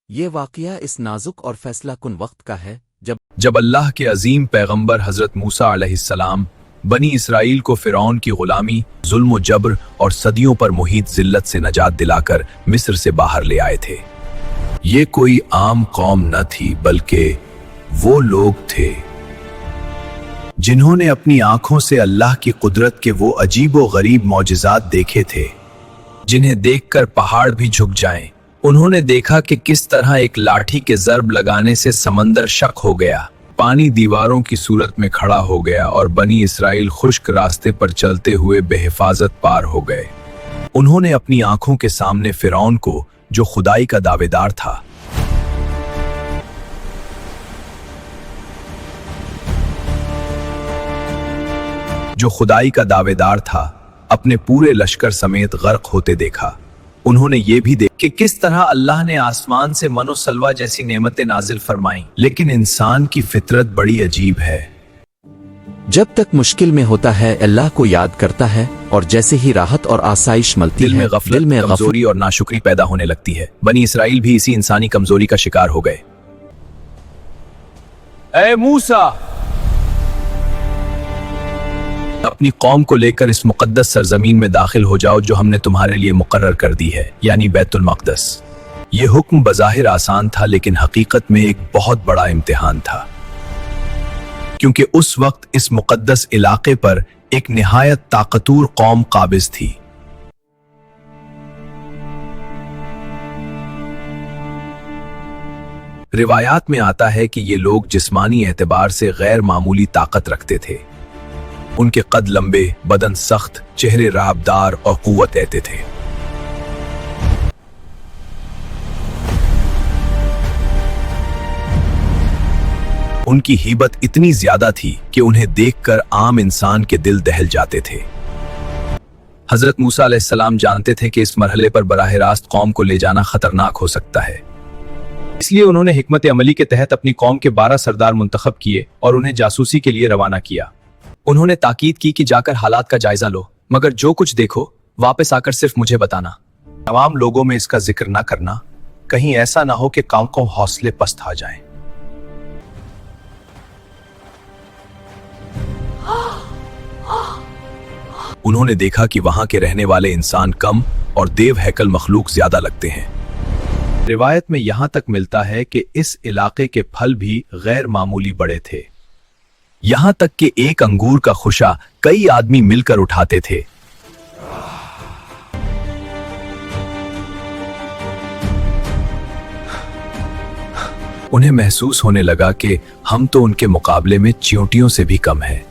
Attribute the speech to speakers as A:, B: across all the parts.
A: یہ واقعہ اس نازک اور فیصلہ کن وقت کا ہے
B: جب اللہ کے عظیم پیغمبر حضرت موسیٰ علیہ السلام بنی اسرائیل کو فرعون کی غلامی، ظلم و جبر اور صدیوں پر محیط ذلت سے نجات دلا کر مصر سے باہر لے آئے تھے۔ یہ کوئی عام قوم نہ تھی بلکہ وہ لوگ تھے جنہوں نے اپنی آنکھوں سے اللہ کی قدرت کے وہ عجیب و غریب معجزات دیکھے تھے جنہیں دیکھ کر پہاڑ بھی جھک جائیں۔ انہوں نے دیکھا کہ کس طرح ایک لاٹھی کے ضرب لگانے سے سمندر شق ہو گیا، پانی دیواروں کی صورت میں کھڑا ہو گیا اور بنی اسرائیل خشک راستے پر چلتے ہوئے بے حفاظت پار ہو گئے۔ انہوں نے اپنی آنکھوں کے سامنے فرعون کو، جو خدائی کا دعویدار تھا، اپنے پورے لشکر سمیت غرق ہوتے دیکھا۔ انہوں نے یہ بھی دیکھا کہ کس طرح اللہ نے آسمان سے من و سلوہ جیسی نعمتیں نازل فرمائیں، لیکن انسان کی فطرت بڑی عجیب ہے۔
A: جب تک مشکل میں ہوتا ہے اللہ کو یاد کرتا ہے، اور جیسے ہی راحت اور آسائش ملتی
B: دل
A: ہے
B: میں غفلت، کمزوری اور ناشکری پیدا ہونے لگتی ہے۔ بنی اسرائیل بھی اسی انسانی کمزوری کا شکار ہو گئے۔ اے موسیٰ، اپنی قوم کو لے کر اس مقدس سرزمین میں داخل ہو جاؤ جو ہم نے تمہارے لیے مقرر کر دی ہے، یعنی بیت المقدس۔ یہ حکم بظاہر آسان تھا لیکن حقیقت میں ایک بہت بڑا امتحان تھا، کیونکہ اس وقت اس مقدس علاقے پر ایک نہایت طاقتور قوم قابض تھی۔ روایات میں آتا ہے کہ یہ لوگ جسمانی اعتبار سے غیر معمولی طاقت رکھتے تھے۔ ان کے قد لمبے، بدن سخت، چہرے رعبدار اور قوت رہتے تھے۔ ان کی ہیبت اتنی زیادہ تھی کہ انہیں دیکھ کر عام انسان کے دل دہل جاتے تھے۔ حضرت موسیٰ علیہ السلام جانتے تھے کہ اس مرحلے پر براہ راست قوم کو لے جانا خطرناک ہو سکتا ہے، اس لیے انہوں نے حکمت عملی کے تحت اپنی قوم کے 12 سردار منتخب کیے اور انہیں جاسوسی کے لیے روانہ کیا۔ انہوں نے تاکید کی کہ جا کر حالات کا جائزہ لو، مگر جو کچھ دیکھو واپس آ کر صرف مجھے بتانا۔ تمام لوگوں میں اس کا ذکر نہ کرنا، کہیں ایسا نہ ہو کہ کاؤں کو حوصلے پست آ جائیں۔ انہوں نے دیکھا کہ وہاں کے رہنے والے انسان کم اور دیو ہیکل مخلوق زیادہ لگتے ہیں۔ روایت میں یہاں تک ملتا ہے کہ اس علاقے کے پھل بھی غیر معمولی بڑے تھے، یہاں تک کہ ایک انگور کا خوشہ کئی آدمی مل کر اٹھاتے تھے۔ انہیں محسوس ہونے لگا کہ ہم تو ان کے مقابلے میں چیونٹیوں سے بھی کم ہیں۔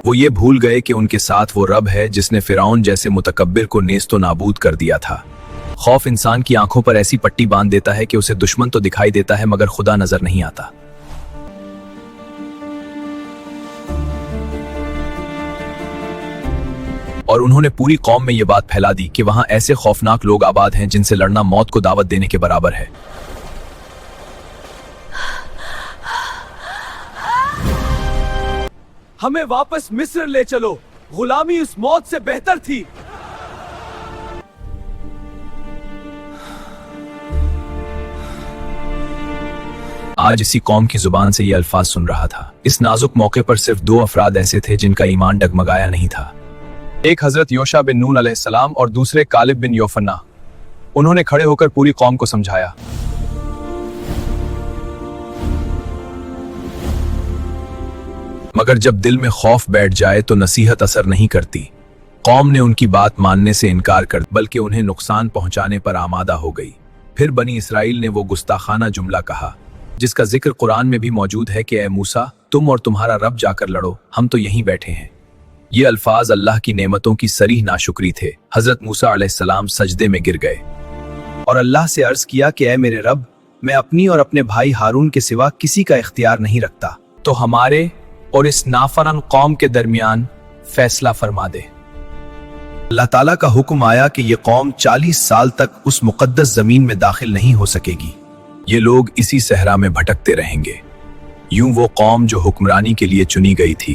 B: وہ یہ بھول گئے کہ ان کے ساتھ وہ رب ہے جس نے فرعون جیسے متکبر کو نیست و نابود کر دیا تھا۔ خوف انسان کی آنکھوں پر ایسی پٹی باندھ دیتا ہے کہ اسے دشمن تو دکھائی دیتا ہے مگر خدا نظر نہیں آتا۔ اور انہوں نے پوری قوم میں یہ بات پھیلا دی کہ وہاں ایسے خوفناک لوگ آباد ہیں جن سے لڑنا موت کو دعوت دینے کے برابر ہے۔
C: ہمیں واپس مصر لے چلو، غلامی اس موت سے بہتر تھی۔
B: آج اسی قوم کی زبان سے یہ الفاظ سن رہا تھا۔ اس نازک موقع پر صرف 2 افراد ایسے تھے جن کا ایمان ڈگمگایا نہیں تھا، ایک حضرت یوشع بن نون علیہ السلام اور دوسرے کالب بن یوفنا۔ انہوں نے کھڑے ہو کر پوری قوم کو سمجھایا۔ مگر جب دل میں خوف بیٹھ جائے تو نصیحت اثر نہیں کرتی۔ قوم نے ان کی بات ماننے سے انکار کر بلکہ انہیں نقصان پہنچانے پر آمادہ ہو گئی۔ پھر بنی اسرائیل نے وہ گستاخانہ جملہ کہا جس کا ذکر قرآن میں بھی موجود ہے کہ اے موسیٰ، تم اور تمہارا رب جا کر لڑو، ہم تو یہیں بیٹھے ہیں۔ یہ الفاظ اللہ کی نعمتوں کی صریح ناشکری تھے۔ حضرت موسیٰ علیہ السلام سجدے میں گر گئے اور اللہ سے عرض کیا کہ اے میرے رب، میں اپنی اور اپنے بھائی ہارون کے سوا کسی کا اختیار نہیں رکھتا، تو ہمارے اور اس نافرمان قوم کے درمیان فیصلہ فرما دے۔ اللہ تعالیٰ کا حکم آیا کہ یہ قوم 40 سال تک اس مقدس زمین میں داخل نہیں ہو سکے گی۔ یہ لوگ اسی صحرا میں بھٹکتے رہیں گے۔ یوں وہ قوم جو حکمرانی کے لیے چنی گئی تھی